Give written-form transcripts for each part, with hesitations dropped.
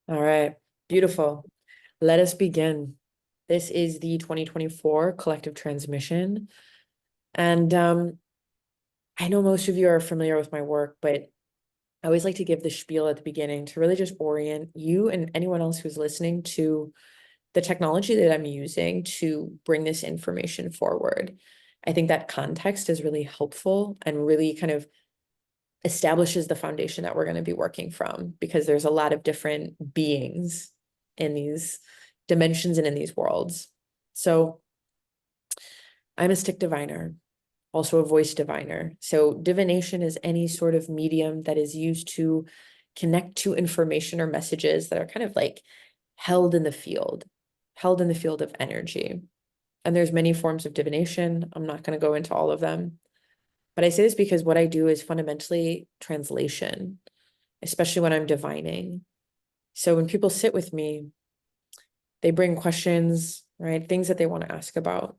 All right, beautiful. Let us begin. This is the 2024 collective transmission. And I know most of you are familiar with my work, but I always like to give the spiel at the beginning to really just orient you and anyone else who's listening to the technology that I'm using to bring this information forward. I think that context is really helpful and really kind of establishes the foundation that we're going to be working from, because there's a lot of different beings in these dimensions and in these worlds. So I'm a stick diviner, also a voice diviner. So divination is any sort of medium that is used to connect to information or messages that are kind of like held in the field, held in the field of energy. And there's many forms of divination. I'm not going to go into all of them. But I say this because what I do is fundamentally translation, especially when I'm divining. So when people sit with me, they bring questions, right? Things that they want to ask about.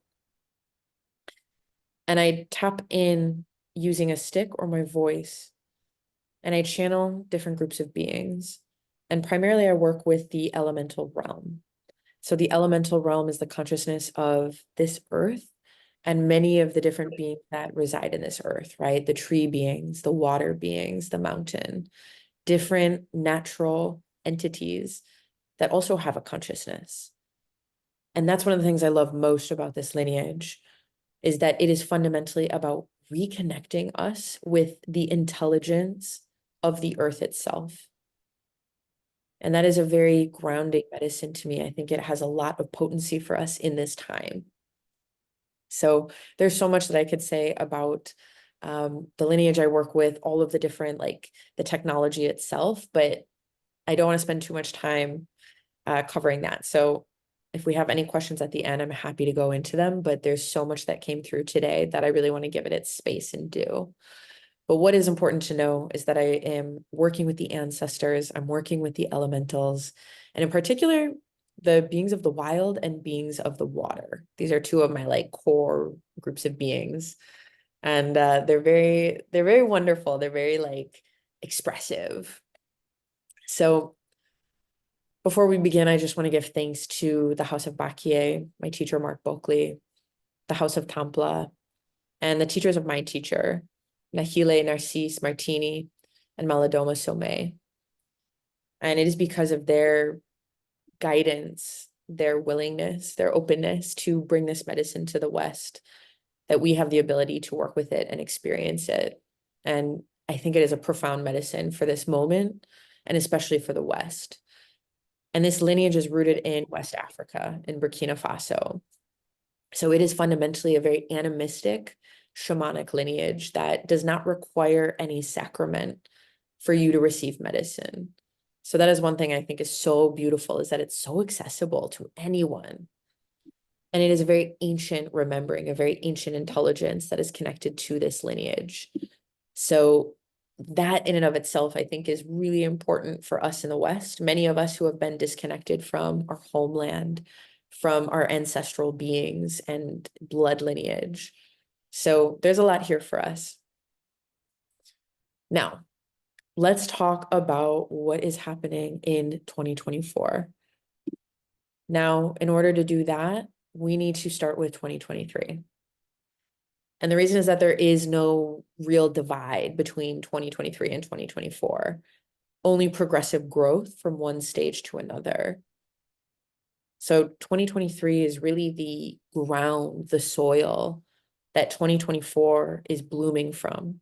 And I tap in using a stick or my voice, and I channel different groups of beings. And primarily, I work with the elemental realm. So the elemental realm is the consciousness of this earth and many of the different beings that reside in this earth, right? The tree beings, the water beings, the mountain, different natural entities that also have a consciousness. And that's one of the things I love most about this lineage, is that it is fundamentally about reconnecting us with the intelligence of the earth itself. And that is a very grounding medicine to me. I think it has a lot of potency for us in this time. So there's so much that I could say about the lineage I work with, all of the different, like the technology itself, but I don't want to spend too much time covering that. So if we have any questions at the end, I'm happy to go into them, but there's so much that came through today that I really want to give it its space and do. But what is important to know is that I am working with the ancestors, I'm working with the elementals, and in particular, the beings of the wild and beings of the water. These are two of my like core groups of beings. And they're very wonderful. They're very like expressive. So before we begin, I just want to give thanks to the House of Bakie, my teacher, Mark Bulkley, the House of Tampla, and the teachers of my teacher, Nahile Narcisse Martini and Maladoma Somé. And it is because of their guidance, their willingness, their openness to bring this medicine to the West that we have the ability to work with it and experience it. And I think it is a profound medicine for this moment, and especially for the West. And this lineage is rooted in West Africa, in Burkina Faso. So it is fundamentally a very animistic, shamanic lineage that does not require any sacrament for you to receive medicine. So that is one thing I think is so beautiful, is that it's so accessible to anyone. And it is a very ancient remembering, a very ancient intelligence that is connected to this lineage. So that in and of itself, I think, is really important for us in the West. Many of us who have been disconnected from our homeland, from our ancestral beings and blood lineage. So there's a lot here for us. Now, let's talk about what is happening in 2024. Now, in order to do that, we need to start with 2023. And the reason is that there is no real divide between 2023 and 2024, only progressive growth from one stage to another. So 2023 is really the ground, the soil that 2024 is blooming from.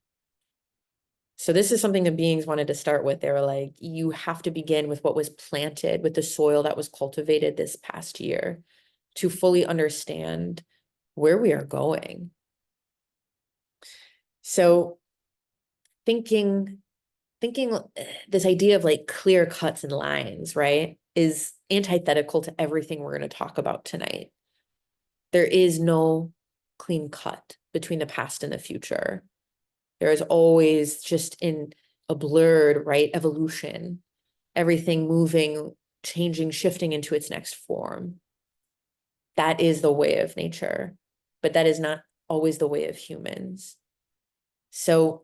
So this is something the beings wanted to start with. They were like, you have to begin with what was planted, with the soil that was cultivated this past year, to fully understand where we are going. So thinking this idea of like clear cuts and lines, right, is antithetical to everything we're going to talk about tonight. There is no clean cut between the past and the future. There is always just in a blurred, right, evolution, everything moving, changing, shifting into its next form. That is the way of nature, but that is not always the way of humans. So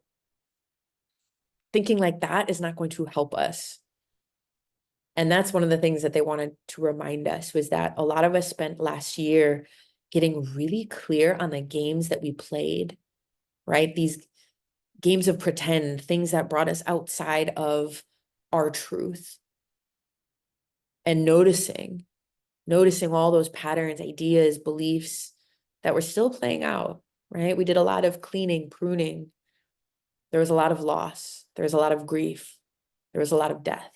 thinking like that is not going to help us. And that's one of the things that they wanted to remind us, was that a lot of us spent last year getting really clear on the games that we played, right? These games of pretend, things that brought us outside of our truth, and noticing all those patterns, ideas, beliefs that were still playing out, right? We did a lot of cleaning, pruning. There was a lot of loss. There was a lot of grief. There was a lot of death.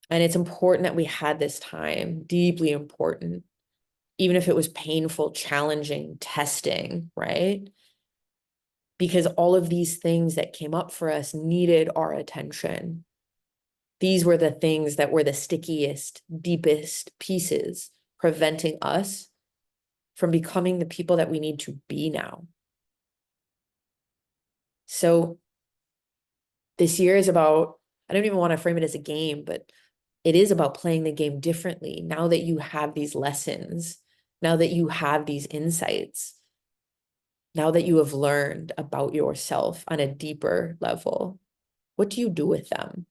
And it's important that we had this time, deeply important, even if it was painful, challenging, testing, right? Because all of these things that came up for us needed our attention. These were the things that were the stickiest, deepest pieces, preventing us from becoming the people that we need to be now. So this year is about, I don't even want to frame it as a game, but it is about playing the game differently now that you have these lessons, now that you have these insights, now that you have learned about yourself on a deeper level. What do you do with them?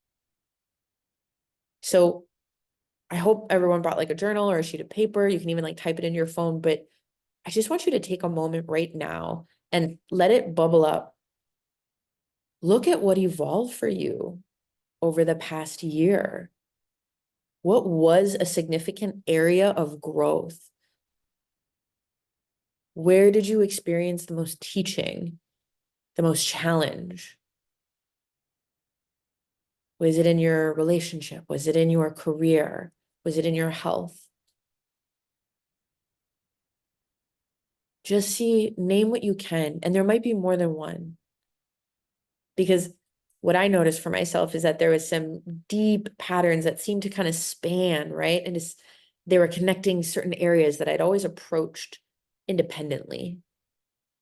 So I hope everyone brought like a journal or a sheet of paper. You can even like type it in your phone, but I just want you to take a moment right now and let it bubble up. Look at what evolved for you over the past year. What was a significant area of growth? Where did you experience the most teaching, the most challenge? Was it in your relationship? Was it in your career? Was it in your health? Just see, name what you can. And there might be more than one. Because what I noticed for myself is that there was some deep patterns that seemed to kind of span, right? And they were connecting certain areas that I'd always approached independently.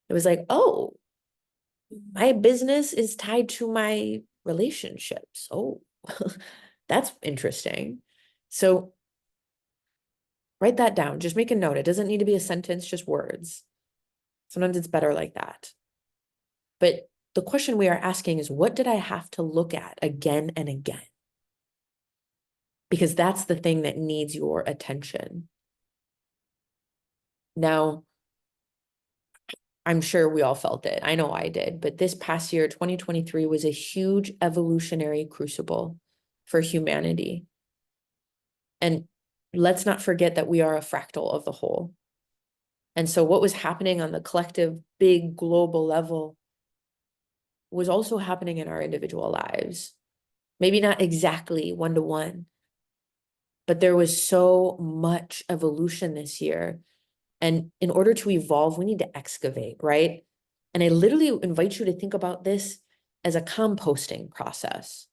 It was like, oh, my business is tied to my relationships. Oh, that's interesting. So write that down. Just make a note. It doesn't need to be a sentence, just words. Sometimes it's better like that. But the question we are asking is, what did I have to look at again and again? Because that's the thing that needs your attention. Now, I'm sure we all felt it. I know I did. But this past year, 2023, was a huge evolutionary crucible for humanity. And let's not forget that we are a fractal of the whole. And so what was happening on the collective, big global level was also happening in our individual lives. Maybe not exactly one to one, but there was so much evolution this year. And in order to evolve, we need to excavate, right? And I literally invite you to think about this as a composting process.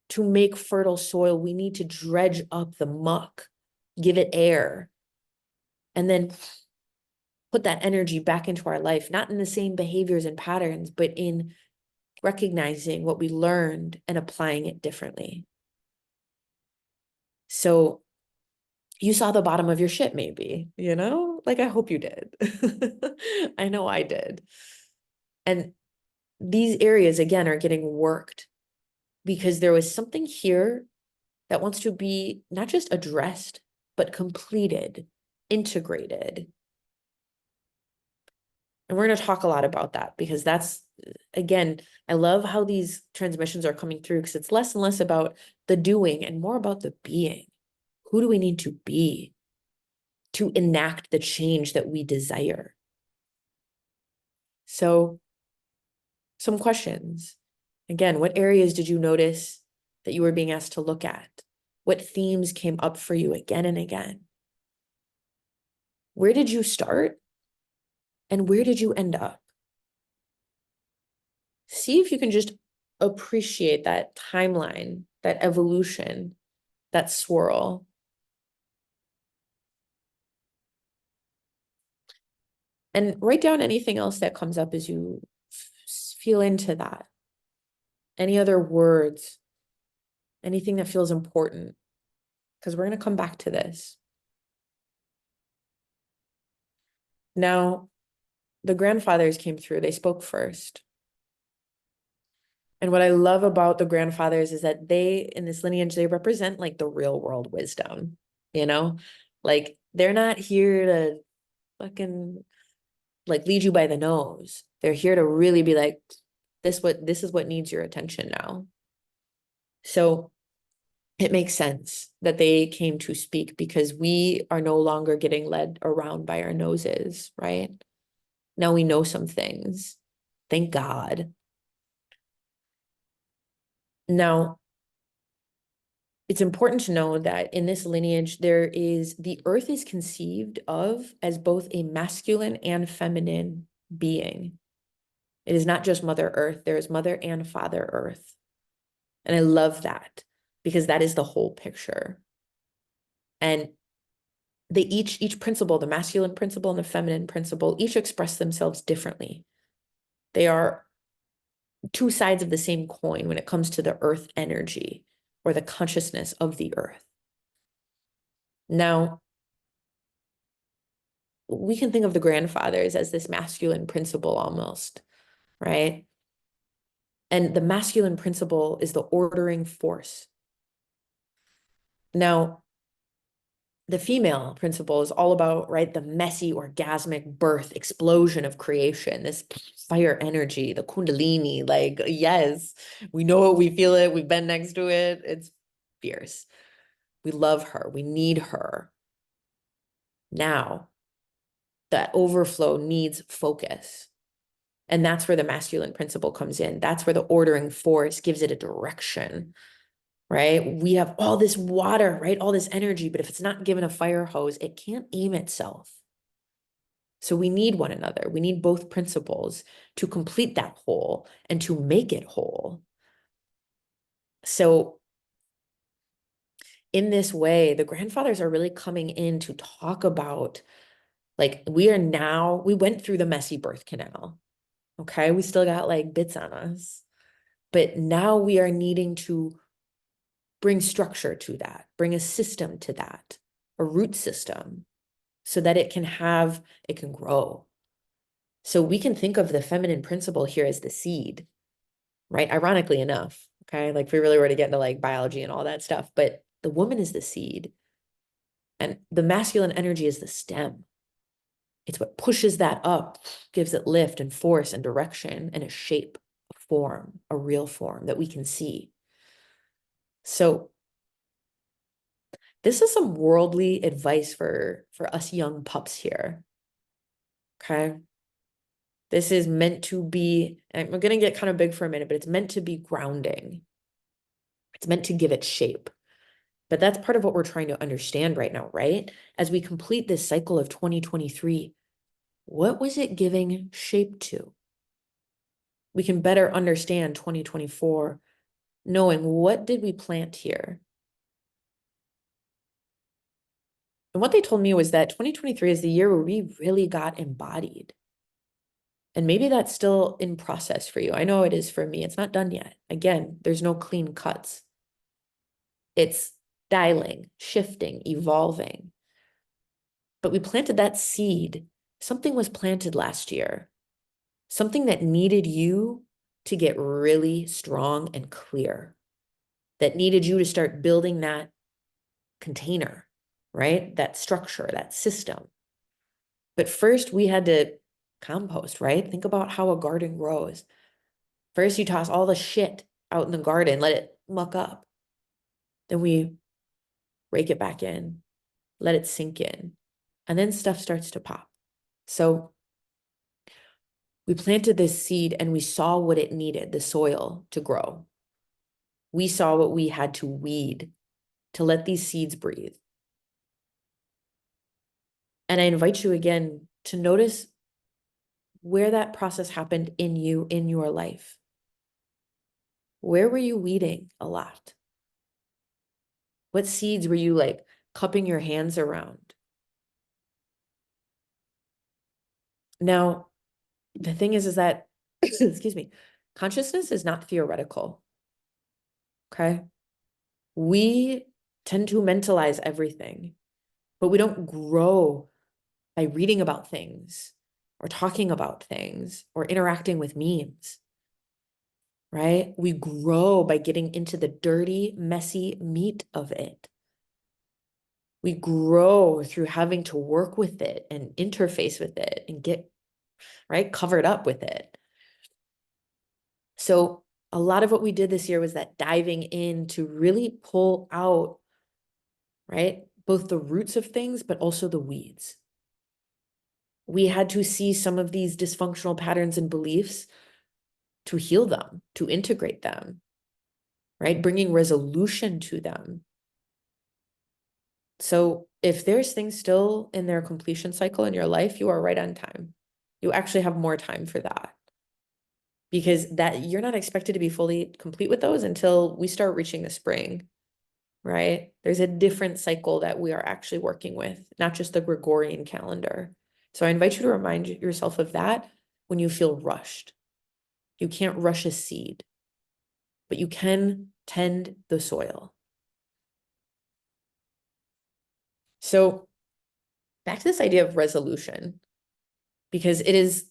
To make fertile soil, we need to dredge up the muck, give it air, and then put that energy back into our life, not in the same behaviors and patterns, but in recognizing what we learned and applying it differently. So you saw the bottom of your ship, maybe, like I hope you did. I know I did. And these areas, again, are getting worked because there was something here that wants to be not just addressed, but completed, integrated. And we're going to talk a lot about that because that's, again, I love how these transmissions are coming through because it's less and less about the doing and more about the being. Who do we need to be to enact the change that we desire? So, some questions. Again, what areas did you notice that you were being asked to look at? What themes came up for you again and again? Where did you start? And where did you end up? See if you can just appreciate that timeline, that evolution, that swirl. And write down anything else that comes up as you feel into that. Any other words, anything that feels important, because we're going to come back to this. Now, the grandfathers came through, they spoke first. And what I love about the grandfathers is that they, in this lineage, they represent like the real world wisdom, you know? Like they're not here to fucking like lead you by the nose. They're here to really be like, this is what needs your attention now. So it makes sense that they came to speak because we are no longer getting led around by our noses, right? Now we know some things. Thank God. Now, it's important to know that in this lineage, the earth is conceived of as both a masculine and feminine being. It is not just Mother Earth, there is Mother and Father Earth. And I love that because that is the whole picture. And they each principle, the masculine principle and the feminine principle, each express themselves differently. They are two sides of the same coin when it comes to the earth energy or the consciousness of the earth. Now, we can think of the grandfathers as this masculine principle almost, right? And the masculine principle is the ordering force. Now, the female principle is all about, right, the messy orgasmic birth explosion of creation, this fire energy, the kundalini, like, yes, we know it, we feel it, we've been next to it, it's fierce. We love her, we need her. Now, that overflow needs focus. And that's where the masculine principle comes in. That's where the ordering force gives it a direction, right? We have all this water, right? All this energy, but if it's not given a fire hose, it can't aim itself. So we need one another. We need both principles to complete that whole and to make it whole. So in this way, the grandfathers are really coming in to talk about, like, we went through the messy birth canal. Okay. We still got like bits on us, but now we are needing to bring structure to that, bring a system to that, a root system, so that it can grow. So we can think of the feminine principle here as the seed, right? Ironically enough, okay? Like if we really were to get into like biology and all that stuff, but the woman is the seed and the masculine energy is the stem. It's what pushes that up, gives it lift and force and direction and a shape, a form, a real form that we can see. So this is some worldly advice for us young pups here. Okay. This is meant to be, I'm going to get kind of big for a minute, but it's meant to be grounding. It's meant to give it shape. But that's part of what we're trying to understand right now, right? As we complete this cycle of 2023, what was it giving shape to? We can better understand 2024, knowing what did we plant here? And what they told me was that 2023 is the year where we really got embodied. And maybe that's still in process for you. I know it is for me. It's not done yet. Again, there's no clean cuts. It's dialing, shifting, evolving. But we planted that seed. Something was planted last year, something that needed you to get really strong and clear, that needed you to start building that container, right? That structure, that system. But first, we had to compost, right? Think about how a garden grows. First, you toss all the shit out in the garden, let it muck up. Then we rake it back in, let it sink in, and then stuff starts to pop. So we planted this seed and we saw what it needed, the soil to grow. We saw what we had to weed to let these seeds breathe. And I invite you again to notice where that process happened in you, in your life. Where were you weeding a lot? What seeds were you like cupping your hands around? Now, the thing is that, excuse me, consciousness is not theoretical. Okay. We tend to mentalize everything, but we don't grow by reading about things or talking about things or interacting with memes. right? We grow by getting into the dirty, messy meat of it. We grow through having to work with it and interface with it and get, right, covered up with it. So a lot of what we did this year was that diving in to really pull out, right, both the roots of things, but also the weeds. We had to see some of these dysfunctional patterns and beliefs to heal them, to integrate them, right? Bringing resolution to them. So if there's things still in their completion cycle in your life, you are right on time. You actually have more time for that because that you're not expected to be fully complete with those until we start reaching the spring, right? There's a different cycle that we are actually working with, not just the Gregorian calendar. So I invite you to remind yourself of that when you feel rushed. You can't rush a seed, but you can tend the soil. So back to this idea of resolution, because it is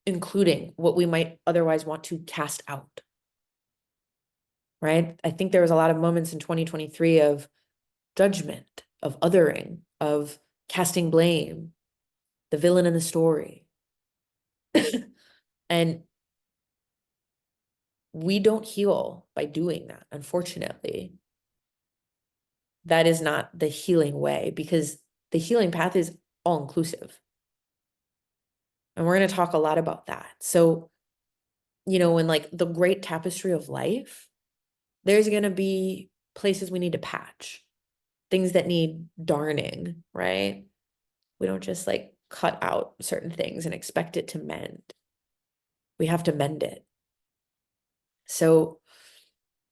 including what we might otherwise want to cast out, right? I think there was a lot of moments in 2023 of judgment, of othering, of casting blame, the villain in the story. And we don't heal by doing that, unfortunately. That is not the healing way because the healing path is all inclusive. And we're going to talk a lot about that. So, in like the great tapestry of life, there's going to be places we need to patch, things that need darning, right? We don't just like cut out certain things and expect it to mend. We have to mend it. So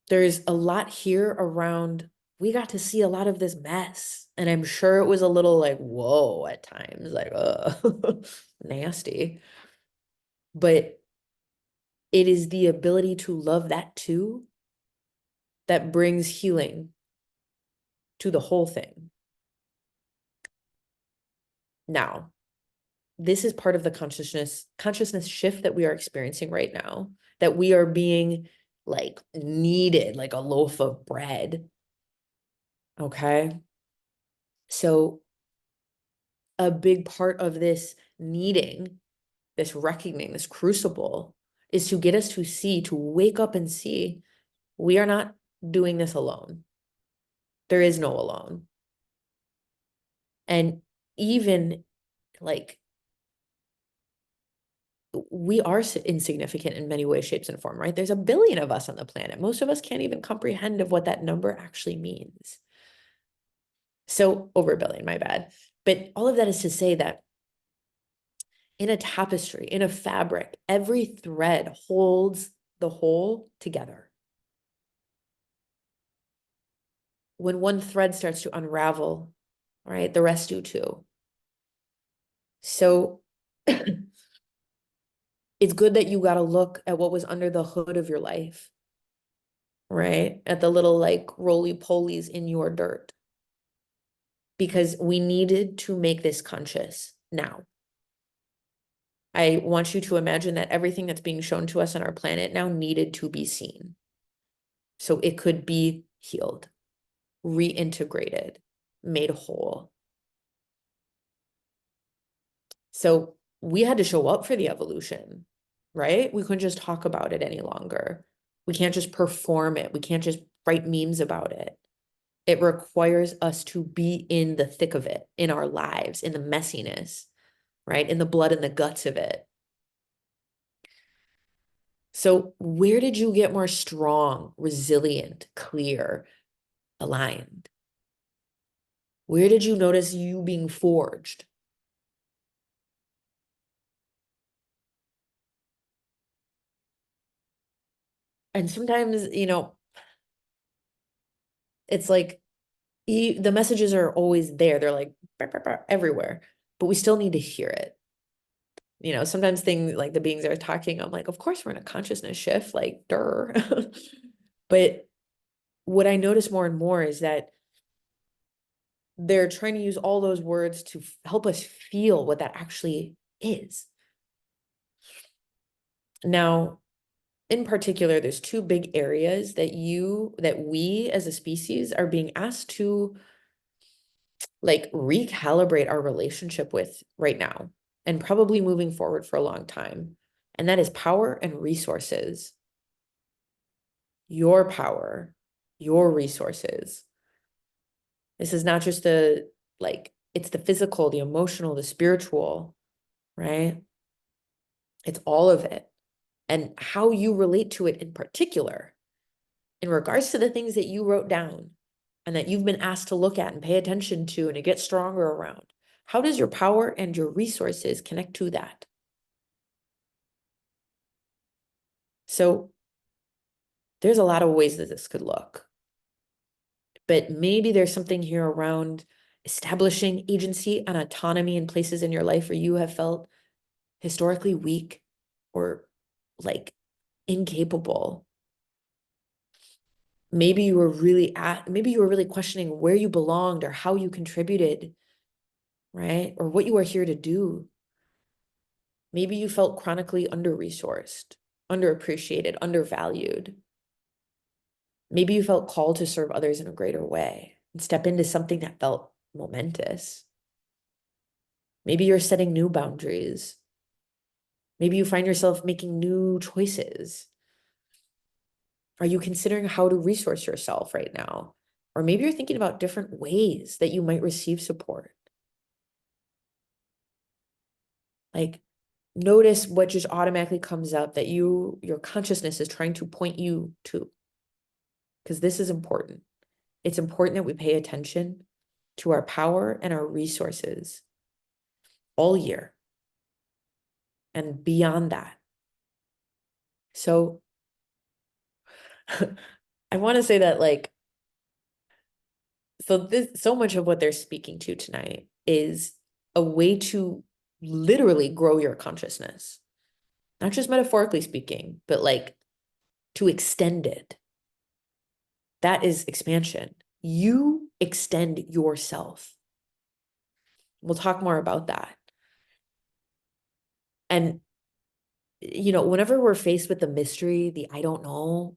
there's a lot here around, we got to see a lot of this mess. And I'm sure it was a little like, whoa, at times, like, nasty. But it is the ability to love that too that brings healing to the whole thing. Now, this is part of the consciousness shift that we are experiencing right now, that we are being like kneaded like a loaf of bread. Okay. So a big part of this kneading, this reckoning, this crucible is to get us to see, to wake up and see we are not doing this alone. There is no alone. And even like we are insignificant in many ways, shapes, and form, right? There's a billion of us on the planet. Most of us can't even comprehend of what that number actually means. So over a billion, my bad. But all of that is to say that in a tapestry, in a fabric, every thread holds the whole together. When one thread starts to unravel, right, the rest do too. So it's good that you got to look at what was under the hood of your life, right? At the little like roly-polies in your dirt. Because we needed to make this conscious now. I want you to imagine that everything that's being shown to us on our planet now needed to be seen. So it could be healed, reintegrated, made whole. So we had to show up for the evolution, right? We couldn't just talk about it any longer. We can't just perform it. We can't just write memes about it. It requires us to be in the thick of it, in our lives, in the messiness, right? In the blood and the guts of it. So where did you get more strong, resilient, clear, aligned? Where did you notice you being forged? And sometimes, it's like the messages are always there. They're like "Bah, bah, bah," everywhere, but we still need to hear it. Sometimes things like the beings are talking, I'm like, of course we're in a consciousness shift, like, duh. But what I notice more and more is that they're trying to use all those words to help us feel what that actually is. Now, in particular, there's two big areas that we as a species are being asked to like recalibrate our relationship with right now and probably moving forward for a long time. And that is power and resources. Your power, your resources. This is not just it's the physical, the emotional, the spiritual, right? It's all of it. And how you relate to it in particular, in regards to the things that you wrote down and that you've been asked to look at and pay attention to and to get stronger around. How does your power and your resources connect to that? So there's a lot of ways that this could look, but maybe there's something here around establishing agency and autonomy in places in your life where you have felt historically weak or like incapable. Maybe you were really questioning where you belonged or how you contributed, right? Or what you were here to do. Maybe you felt chronically under-resourced, underappreciated, undervalued. Maybe you felt called to serve others in a greater way and step into something that felt momentous. Maybe you're setting new boundaries. Maybe you find yourself making new choices. Are you considering how to resource yourself right now? Or maybe you're thinking about different ways that you might receive support. Like, notice what just automatically comes up that your consciousness is trying to point you to, because this is important. It's important that we pay attention to our power and our resources all year and beyond that. So I want to say that so much of what they're speaking to tonight is a way to literally grow your consciousness, not just metaphorically speaking, but like to extend it. That is expansion. You extend yourself. We'll talk more about that. And, whenever we're faced with the mystery, the I don't know,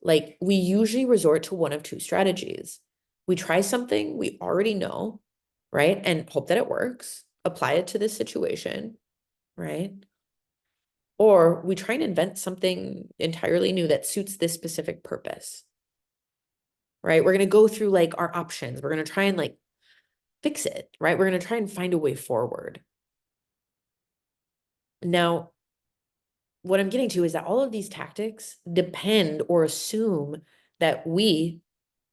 like we usually resort to one of two strategies. We try something we already know, right? And hope that it works, apply it to this situation, right? Or we try and invent something entirely new that suits this specific purpose, right? We're going to go through like our options. We're going to try and like fix it, right? We're going to try and find a way forward. Now, what I'm getting to is that all of these tactics depend or assume that we,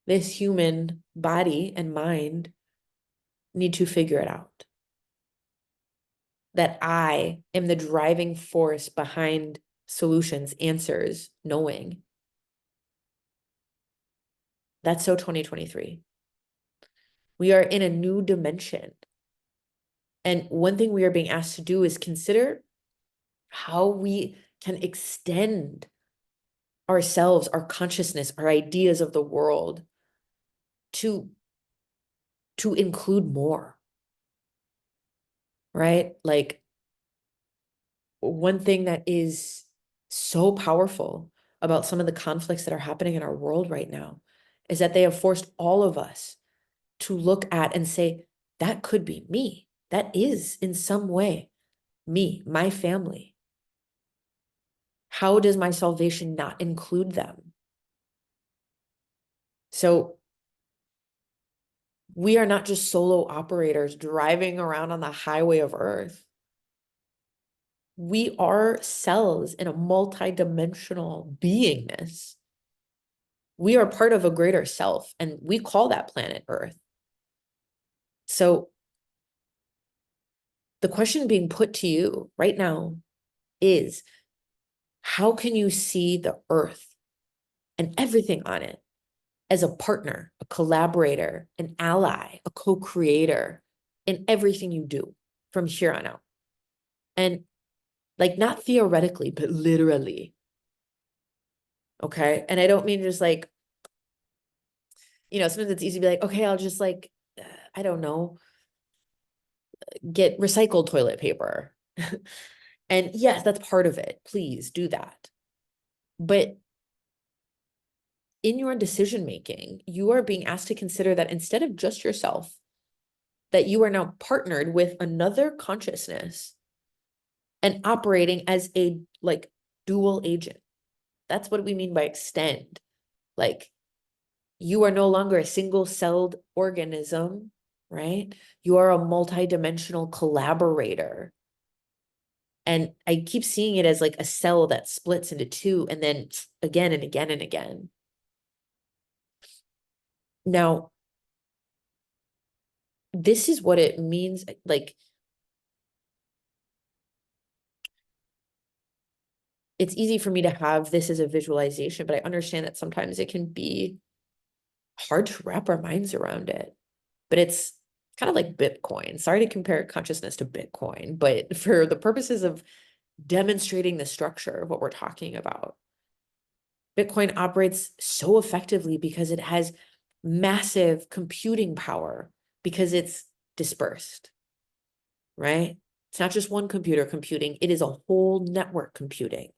this human body and mind, need to figure it out. That I am the driving force behind solutions, answers, knowing. That's so 2023. We are in a new dimension. And one thing we are being asked to do is consider how we can extend ourselves, our consciousness, our ideas of the world to include more, right? Like one thing that is so powerful about some of the conflicts that are happening in our world right now is that they have forced all of us to look at and say, that could be me. That is in some way me, my family. How does my salvation not include them? So we are not just solo operators driving around on the highway of Earth. We are cells in a multidimensional beingness. We are part of a greater self, and we call that planet Earth. So the question being put to you right now is, how can you see the Earth and everything on it as a partner, a collaborator, an ally, a co-creator in everything you do from here on out? And like not theoretically, but literally. Okay. And I don't mean just like, sometimes it's easy to be like, okay, I'll just like, I don't know, get recycled toilet paper. And yes, that's part of it. Please do that. But in your decision making, you are being asked to consider that instead of just yourself, that you are now partnered with another consciousness and operating as a like dual agent. That's what we mean by extend. Like, you are no longer a single-celled organism, right? You are a multidimensional collaborator. And I keep seeing it as like a cell that splits into two and then again and again and again. Now, this is what it means. Like, it's easy for me to have this as a visualization, but I understand that sometimes it can be hard to wrap our minds around it. But it's kind of like Bitcoin. Sorry to compare consciousness to Bitcoin, but for the purposes of demonstrating the structure of what we're talking about, Bitcoin operates so effectively because it has massive computing power, because it's dispersed, right? It's not just one computer computing, it is a whole network computing.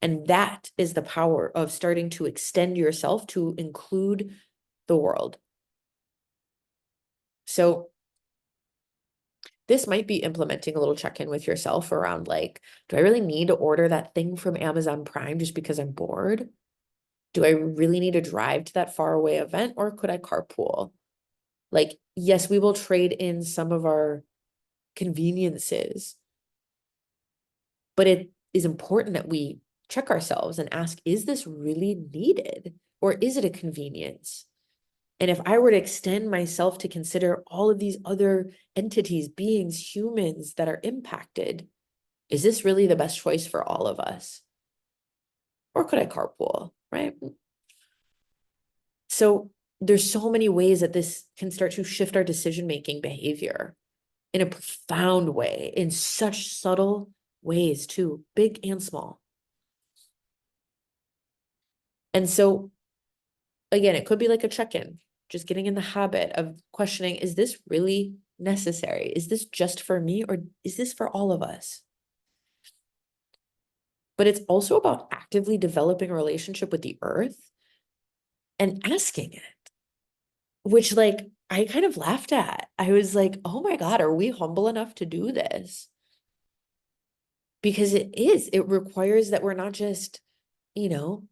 And that is the power of starting to extend yourself to include the world. So this might be implementing a little check-in with yourself around like, do I really need to order that thing from Amazon Prime just because I'm bored? Do I really need to drive to that far away event, or could I carpool? Like, yes, we will trade in some of our conveniences, but it is important that we check ourselves and ask, is this really needed, or is it a convenience? And if I were to extend myself to consider all of these other entities, beings, humans that are impacted, is this really the best choice for all of us? Or could I carpool, right? So there's so many ways that this can start to shift our decision-making behavior in a profound way, in such subtle ways too, big and small. And so again, it could be like a check-in, just getting in the habit of questioning, is this really necessary? Is this just for me, or is this for all of us? But it's also about actively developing a relationship with the earth and asking it, which like I kind of laughed at. I was like, oh my God, are we humble enough to do this? Because it requires that we're not just, you know,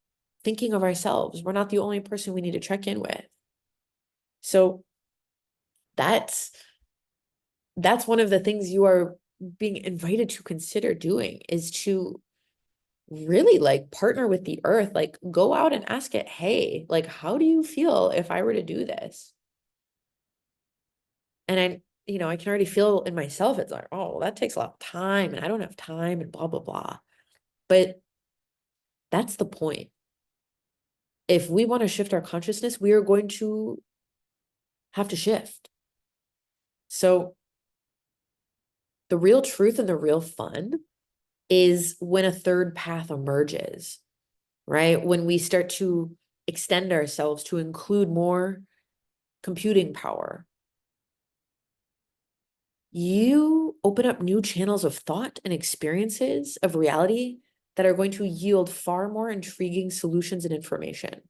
thinking of ourselves. We're not the only person we need to check in with. So that's one of the things you are being invited to consider doing, is to really like partner with the earth, like go out and ask it, hey, like, how do you feel if I were to do this? And I can already feel in myself, it's like, oh, well, that takes a lot of time and I don't have time and blah, blah, blah. But that's the point. If we want to shift our consciousness, we are going to have to shift. So the real truth and the real fun is when a third path emerges, right? When we start to extend ourselves to include more computing power, you open up new channels of thought and experiences of reality that are going to yield far more intriguing solutions and information.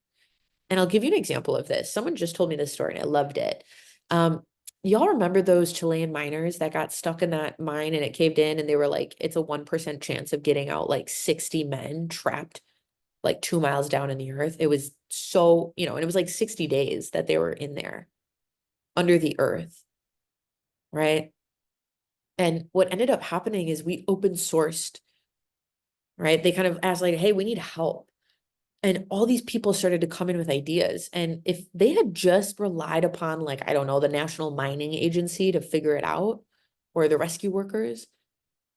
And I'll give you an example of this. Someone just told me this story and I loved it. Um, y'all remember those Chilean miners that got stuck in that mine and it caved in, and they were like, it's a 1% chance of getting out, like 60 men trapped like 2 miles down in the earth. It was so, and it was like 60 days that they were in there under the earth, right? And what ended up happening is we open sourced, right? They kind of asked like, hey, we need help. And all these people started to come in with ideas. And if they had just relied upon, like, I don't know, the National Mining Agency to figure it out, or the rescue workers,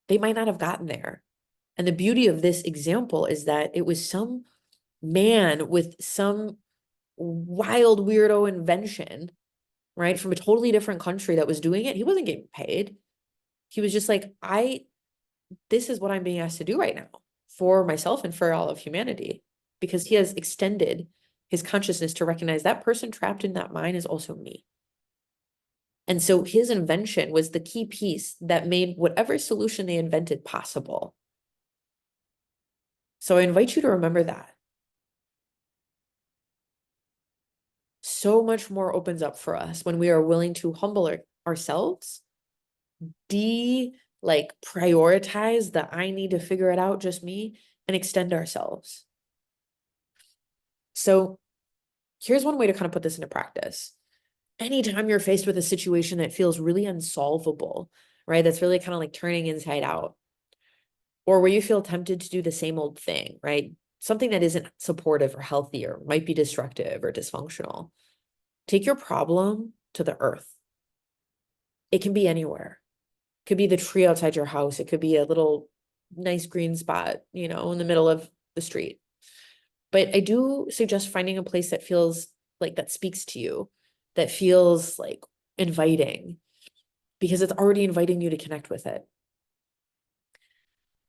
they might not have gotten there. And the beauty of this example is that it was some man with some wild weirdo invention, right, from a totally different country that was doing it. He wasn't getting paid. He was just like, this is what I'm being asked to do right now for myself and for all of humanity, because he has extended his consciousness to recognize that person trapped in that mine is also me. And so his invention was the key piece that made whatever solution they invented possible. So I invite you to remember that. So much more opens up for us when we are willing to humble ourselves, like prioritize the I need to figure it out, just me, and extend ourselves. So here's one way to kind of put this into practice. Anytime you're faced with a situation that feels really unsolvable, right? That's really kind of like turning inside out, or where you feel tempted to do the same old thing, right? Something that isn't supportive or healthy or might be destructive or dysfunctional. Take your problem to the earth. It can be anywhere. It could be the tree outside your house. It could be a little nice green spot, in the middle of the street. But I do suggest finding a place that feels like that speaks to you, that feels like inviting, because it's already inviting you to connect with it.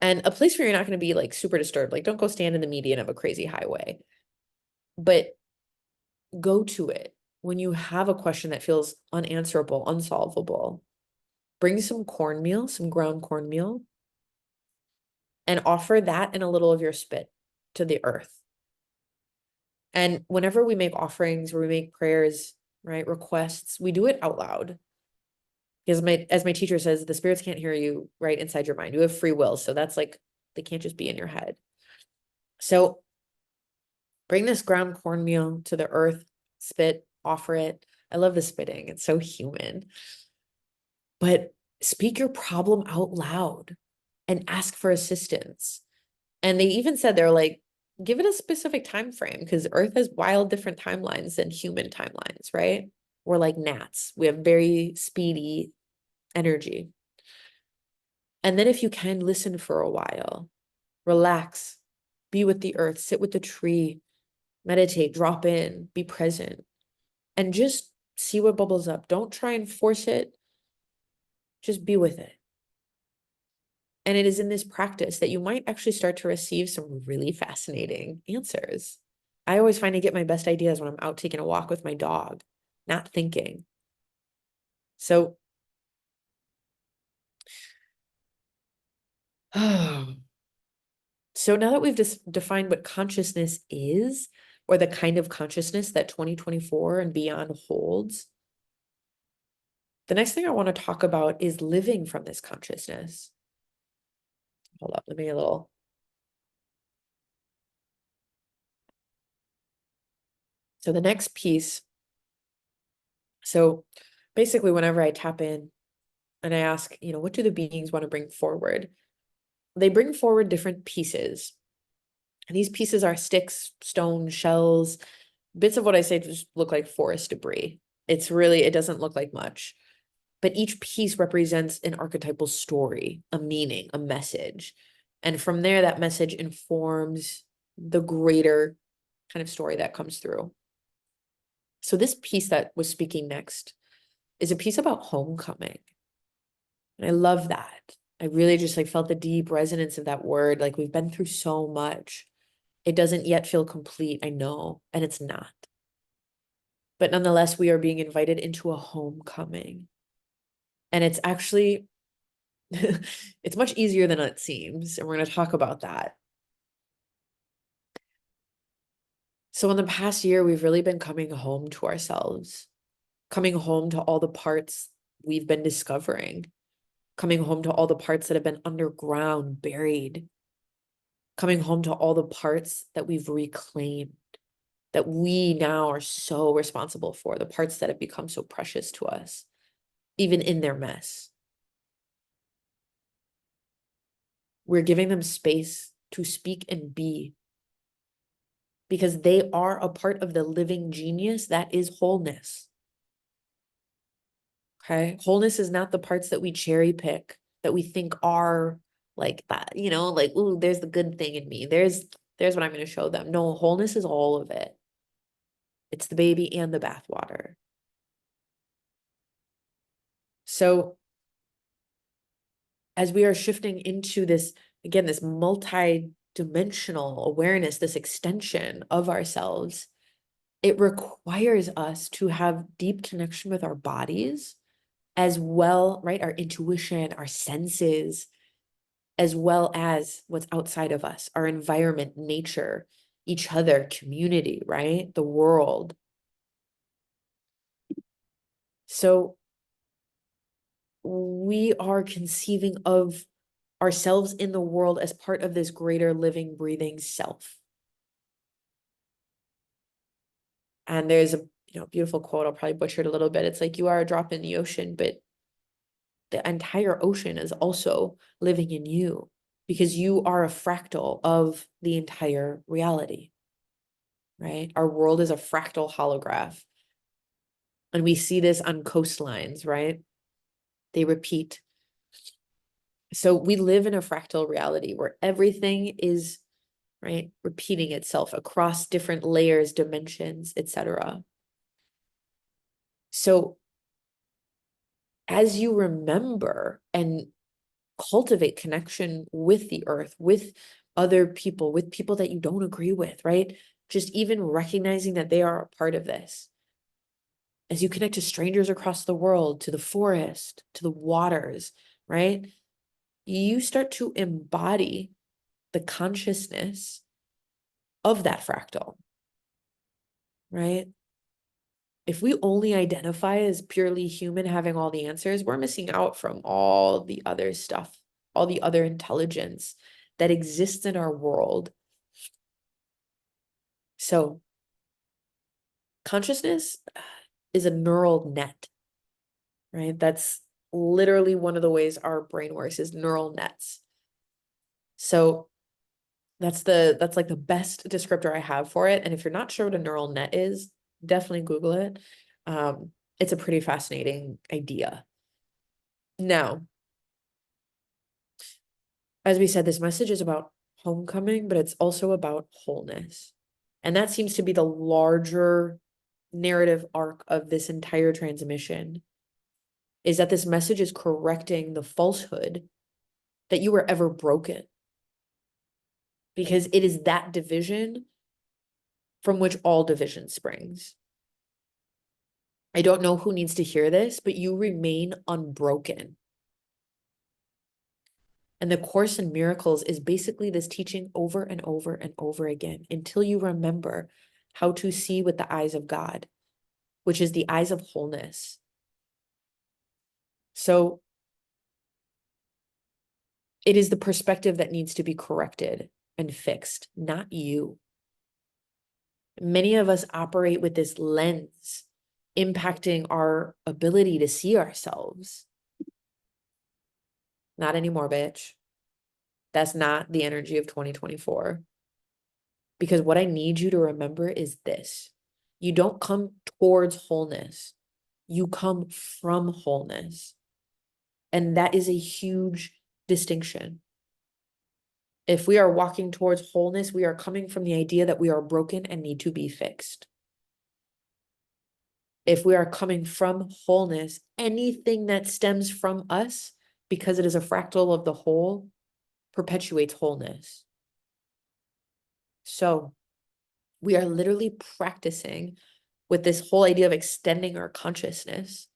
And a place where you're not going to be like super disturbed. Like, don't go stand in the median of a crazy highway, but go to it when you have a question that feels unanswerable, unsolvable. Bring some cornmeal, some ground cornmeal, and offer that and a little of your spit to the earth. And whenever we make offerings or we make prayers, right, requests, we do it out loud. Because as my teacher says, the spirits can't hear you right inside your mind. You have free will. So that's like, they can't just be in your head. So bring this ground cornmeal to the earth, spit, offer it. I love the spitting. It's so human. But speak your problem out loud and ask for assistance. And they even said, they're like, give it a specific time frame, because Earth has wild different timelines than human timelines, right? We're like gnats. We have very speedy energy. And then if you can, listen for a while, relax, be with the earth, sit with the tree, meditate, drop in, be present, and just see what bubbles up. Don't try and force it. Just be with it. And it is in this practice that you might actually start to receive some really fascinating answers. I always find I get my best ideas when I'm out taking a walk with my dog, not thinking. So, so now that we've defined what consciousness is, or the kind of consciousness that 2024 and beyond holds, the next thing I want to talk about is living from this consciousness. Hold up, let me a little. So the next piece, so basically whenever I tap in and I ask, what do the beings want to bring forward? They bring forward different pieces. And these pieces are sticks, stones, shells, bits of what I say just look like forest debris. It doesn't look like much. But each piece represents an archetypal story, a meaning, a message. And from there, that message informs the greater kind of story that comes through. So this piece that was speaking next is a piece about homecoming. And I love that. I really just felt the deep resonance of that word. Like, we've been through so much. It doesn't yet feel complete, I know, and it's not. But nonetheless, we are being invited into a homecoming. And it's actually, it's much easier than it seems. And we're going to talk about that. So in the past year, we've really been coming home to ourselves, coming home to all the parts we've been discovering, coming home to all the parts that have been underground, buried, coming home to all the parts that we've reclaimed, that we now are so responsible for, the parts that have become so precious to us, even in their mess. We're giving them space to speak and be, because they are a part of the living genius that is wholeness. Okay. Wholeness is not the parts that we cherry pick, that we think are like that, like, ooh, there's the good thing in me. There's what I'm going to show them. No, wholeness is all of it. It's the baby and the bathwater. So as we are shifting into this, again, this multi-dimensional awareness, this extension of ourselves, it requires us to have deep connection with our bodies as well, right? Our intuition, our senses, as well as what's outside of us, our environment, nature, each other, community, right? The world. So we are conceiving of ourselves in the world as part of this greater living, breathing self. And there's a beautiful quote, I'll probably butcher it a little bit. It's like, you are a drop in the ocean, but the entire ocean is also living in you, because you are a fractal of the entire reality, right? Our world is a fractal holograph. And we see this on coastlines, right? They repeat. So we live in a fractal reality where everything is, right, repeating itself across different layers, dimensions, etc. So as you remember and cultivate connection with the earth, with other people, with people that you don't agree with, right? Just even recognizing that they are a part of this. As you connect to strangers across the world, to the forest, to the waters, right? You start to embody the consciousness of that fractal, right? If we only identify as purely human having all the answers, we're missing out from all the other stuff, all the other intelligence that exists in our world. So consciousness is a neural net, right? That's literally one of the ways our brain works, is neural nets. So that's like the best descriptor I have for it. And if you're not sure what a neural net is, definitely Google it. It's a pretty fascinating idea. Now, as we said, this message is about homecoming, but it's also about wholeness. And that seems to be the larger narrative arc of this entire transmission, is that this message is correcting the falsehood that you were ever broken. Because it is that division from which all division springs. I don't know who needs to hear this, but you remain unbroken. And the Course in Miracles is basically this teaching over and over and over again until you remember how to see with the eyes of God, which is the eyes of wholeness. So it is the perspective that needs to be corrected and fixed, not you. Many of us operate with this lens impacting our ability to see ourselves. Not anymore, bitch. That's not the energy of 2024. Because what I need you to remember is this: you don't come towards wholeness, you come from wholeness. And that is a huge distinction. If we are walking towards wholeness, we are coming from the idea that we are broken and need to be fixed. If we are coming from wholeness, anything that stems from us, because it is a fractal of the whole, perpetuates wholeness. So we are literally practicing with this whole idea of extending our consciousness,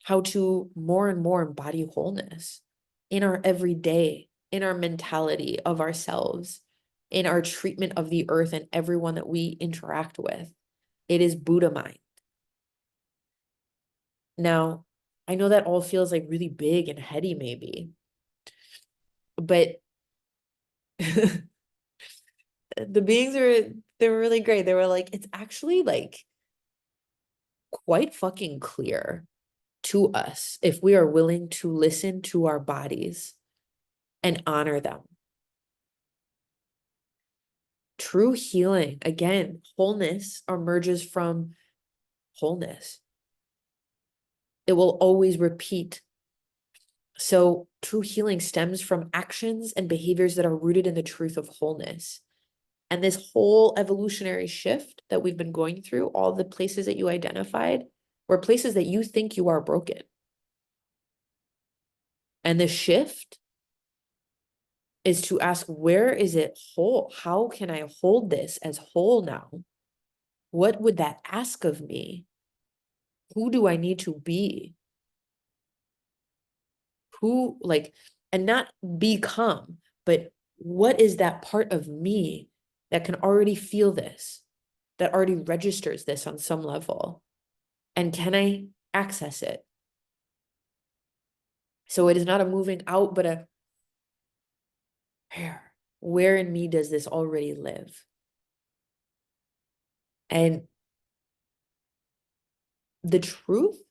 how to more and more embody wholeness in our everyday, in our mentality of ourselves, in our treatment of the earth and everyone that we interact with. It is Buddha mind. Now, I know that all feels like really big and heady maybe, but the beings they were really great. They were like, it's actually like quite fucking clear to us if we are willing to listen to our bodies and honor them. True healing, again, wholeness emerges from wholeness. It will always repeat. So true healing stems from actions and behaviors that are rooted in the truth of wholeness. And this whole evolutionary shift that we've been going through, all the places that you identified, were places that you think you are broken. And the shift is to ask, where is it whole? How can I hold this as whole now? What would that ask of me? Who do I need to be? Who, like, and not become, but what is that part of me that can already feel this, that already registers this on some level? And can I access it? So it is not a moving out, but a where in me does this already live? And the truth,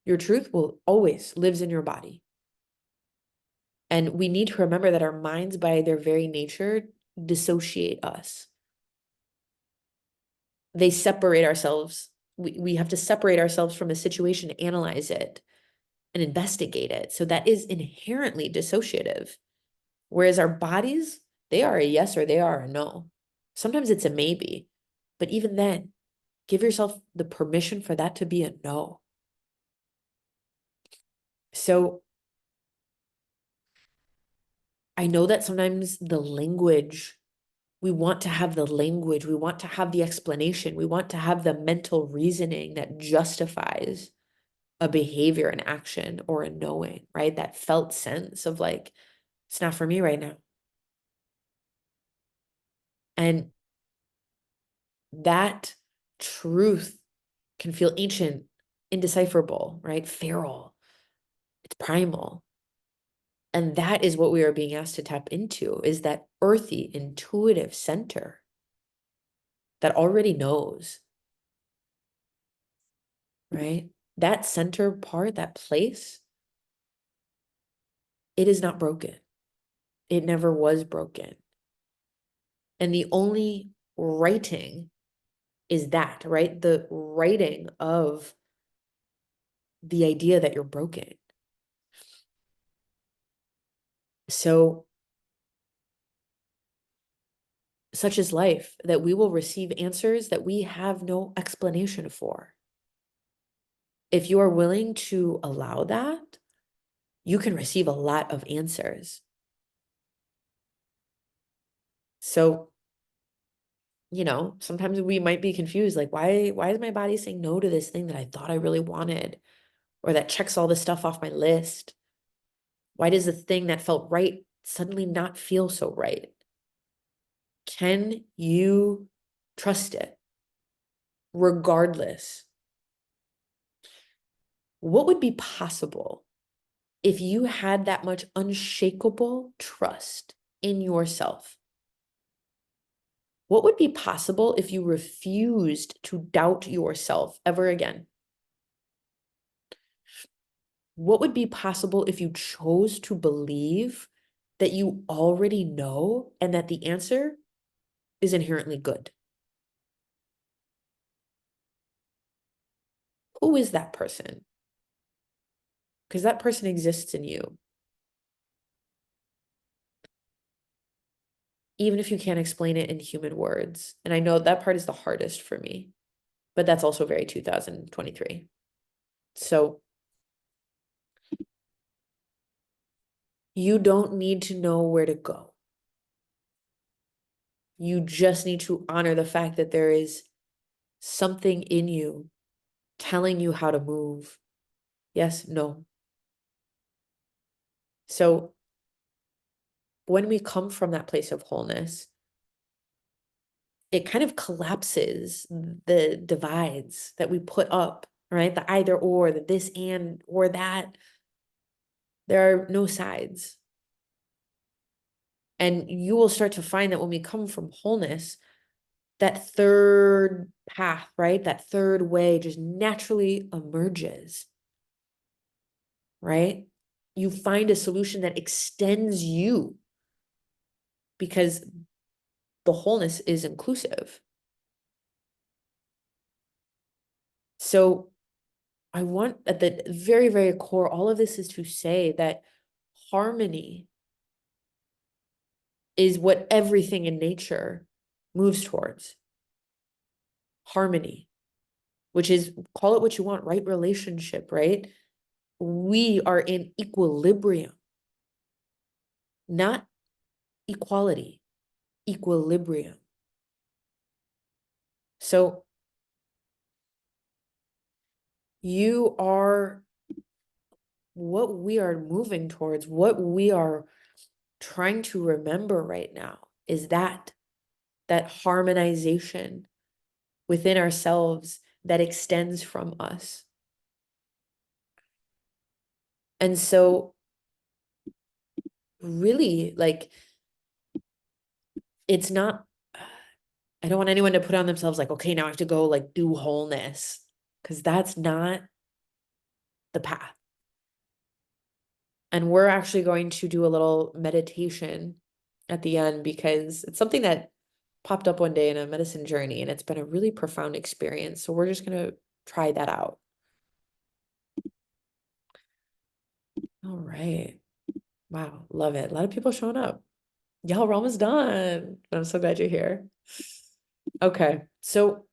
your truth will always lives in your body. And we need to remember that our minds, by their very nature, dissociate us. They separate ourselves. We have to separate ourselves from a situation, analyze it, and investigate it. So that is inherently dissociative. Whereas our bodies, they are a yes or they are a no. Sometimes it's a maybe. But even then, give yourself the permission for that to be a no. So I know that sometimes the language, we want to have the language, we want to have the explanation, we want to have the mental reasoning that justifies a behavior, an action, or a knowing, right? That felt sense of like, it's not for me right now. And that truth can feel ancient, indecipherable, right? Feral, it's primal. And that is what we are being asked to tap into, is that earthy, intuitive center that already knows, right? That center part, that place, it is not broken. It never was broken. And the only writing is that, right? The writing of the idea that you're broken. So, such is life, that we will receive answers that we have no explanation for. If you are willing to allow that, you can receive a lot of answers. So, sometimes we might be confused, like, why is my body saying no to this thing that I thought I really wanted, or that checks all the stuff off my list? Why does the thing that felt right suddenly not feel so right? Can you trust it regardless? What would be possible if you had that much unshakable trust in yourself? What would be possible if you refused to doubt yourself ever again? What would be possible if you chose to believe that you already know and that the answer is inherently good? Who is that person? Because that person exists in you. Even if you can't explain it in human words. And I know that part is the hardest for me, but that's also very 2023. So you don't need to know where to go. You just need to honor the fact that there is something in you telling you how to move. Yes, no. So when we come from that place of wholeness, it kind of collapses the divides that we put up, right? The either or, the this and or that. There are no sides. And you will start to find that when we come from wholeness, that third path, right? That third way just naturally emerges, right? You find a solution that extends you because the wholeness is inclusive. So I want at the very, very core, all of this is to say that harmony is what everything in nature moves towards. Harmony, which is, call it what you want, right? Relationship, right? We are in equilibrium, not equality, equilibrium. So you are what we are moving towards, what we are trying to remember right now is that harmonization within ourselves that extends from us. And so really, like, it's not, I don't want anyone to put on themselves like, okay, now I have to go like do wholeness, because that's not the path. And we're actually going to do a little meditation at the end because it's something that popped up one day in a medicine journey and it's been a really profound experience. So we're just going to try that out. All right. Wow. Love it. A lot of people showing up. Y'all, we're almost done. But I'm so glad you're here. Okay. So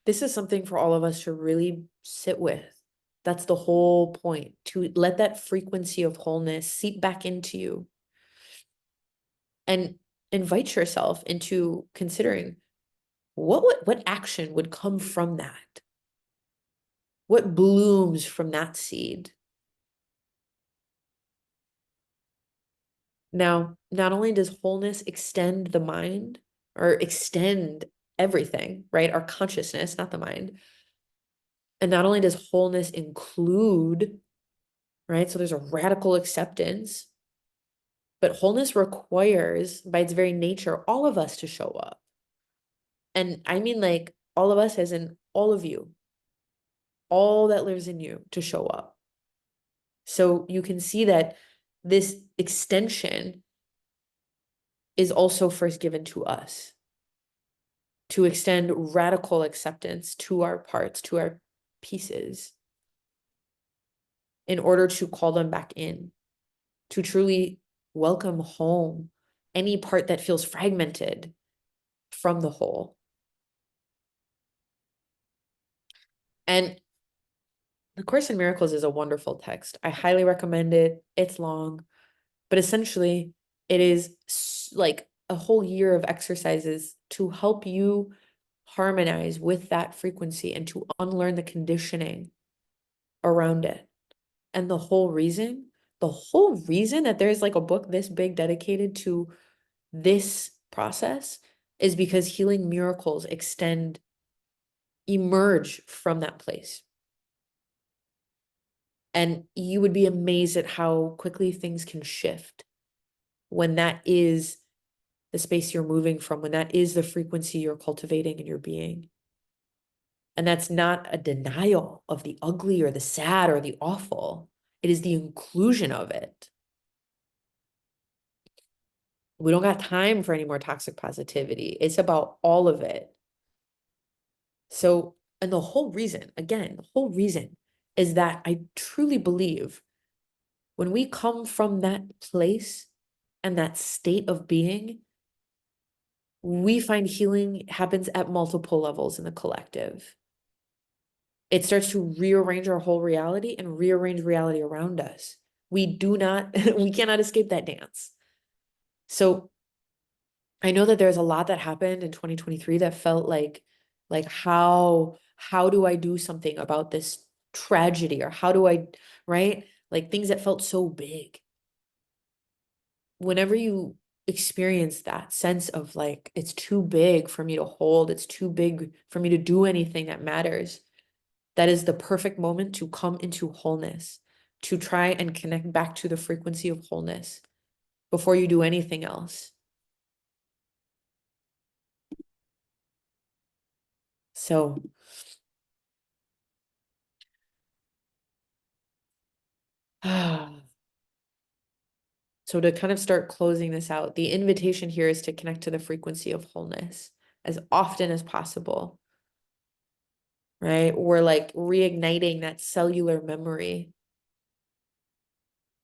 this is something for all of us to really sit with. That's the whole point, to let that frequency of wholeness seep back into you and invite yourself into considering what action would come from that? What blooms from that seed? Now, not only does wholeness extend the mind or extend everything, right? Our consciousness, not the mind. And not only does wholeness include, right? So there's a radical acceptance, but wholeness requires, by its very nature, all of us to show up. And I mean, like, all of us, as in all of you, all that lives in you to show up. So you can see that this extension is also first given to us to extend radical acceptance to our parts, to our pieces, in order to call them back in, to truly welcome home any part that feels fragmented from the whole. And the Course in Miracles is a wonderful text. I highly recommend it. It's long, but essentially it is like a whole year of exercises to help you harmonize with that frequency and to unlearn the conditioning around it. And the whole reason that there's like a book this big dedicated to this process is because healing miracles emerge from that place. And you would be amazed at how quickly things can shift when that is the space you're moving from, when that is the frequency you're cultivating in your being. And that's not a denial of the ugly or the sad or the awful. It is the inclusion of it. We don't got time for any more toxic positivity. It's about all of it. So, and the whole reason, again, the whole reason is that I truly believe when we come from that place and that state of being, we find healing happens at multiple levels in the collective. It starts to rearrange our whole reality and rearrange reality around us. We cannot escape that dance. So I know that there's a lot that happened in 2023 that felt like how do I do something about this tragedy, or how do I, right? Like things that felt so big. Whenever you experience that sense of like, it's too big for me to hold, it's too big for me to do anything that matters, that is the perfect moment to come into wholeness, to try and connect back to the frequency of wholeness before you do anything else. So so to kind of start closing this out, the invitation here is to connect to the frequency of wholeness as often as possible, right? We're like reigniting that cellular memory.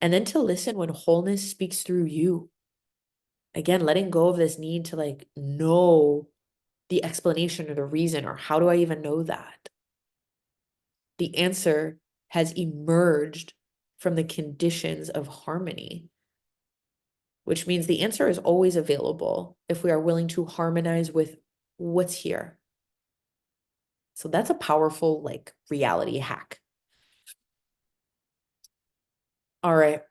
And then to listen when wholeness speaks through you. Again, letting go of this need to like know the explanation or the reason, or how do I even know that? The answer has emerged from the conditions of harmony, which means the answer is always available if we are willing to harmonize with what's here. So that's a powerful like reality hack. All right.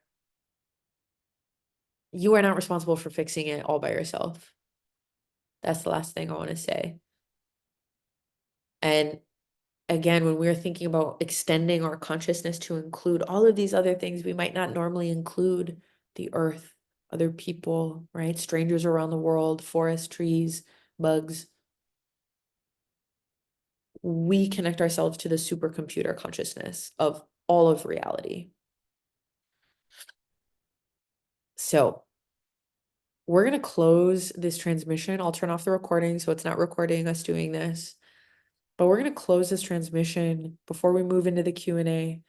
You are not responsible for fixing it all by yourself. That's the last thing I want to say. And again, when we're thinking about extending our consciousness to include all of these other things we might not normally include, the earth, other people, right? Strangers around the world, forests, trees, bugs. We connect ourselves to the supercomputer consciousness of all of reality. So we're going to close this transmission. I'll turn off the recording so it's not recording us doing this. But we're going to close this transmission before we move into the Q&A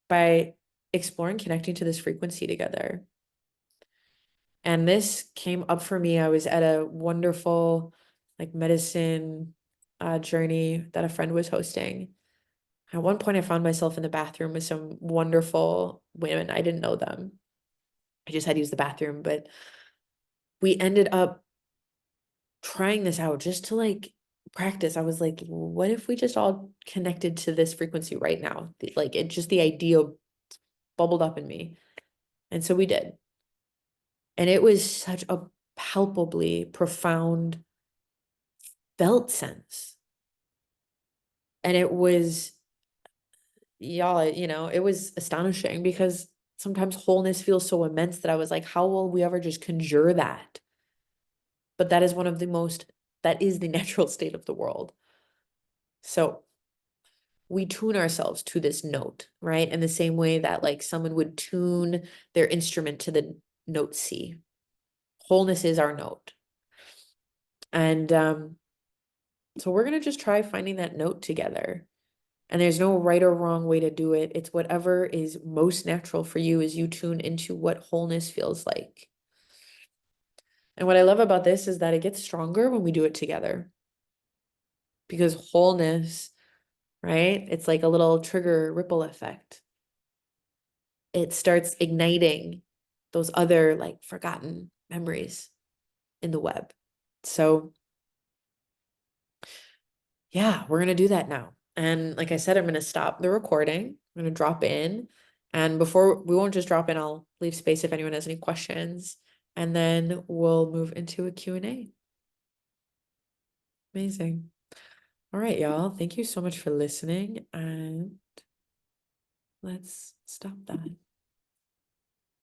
by exploring connecting to this frequency together. And this came up for me. I was at a wonderful like medicine journey that a friend was hosting. At one point, I found myself in the bathroom with some wonderful women. I didn't know them. I just had used the bathroom, but we ended up trying this out just to like practice. I was like, what if we just all connected to this frequency right now? Like it just the idea bubbled up in me. And so we did. And it was such a palpably profound felt sense. And it was, y'all, it was astonishing because sometimes wholeness feels so immense that I was like, how will we ever just conjure that? But that is that is the natural state of the world. So we tune ourselves to this note, right? In the same way that like someone would tune their instrument to the note C. Wholeness is our note. And so we're going to just try finding that note together. And there's no right or wrong way to do it. It's whatever is most natural for you as you tune into what wholeness feels like. And what I love about this is that it gets stronger when we do it together. Because wholeness, right? It's like a little trigger ripple effect. It starts igniting those other like forgotten memories in the web. So yeah, we're going to do that now. And like I said, I'm going to stop the recording. I'm going to drop in. And before we won't just drop in, I'll leave space if anyone has any questions. And then we'll move into a Q&A. Amazing. All right, y'all. Thank you so much for listening. And let's stop that.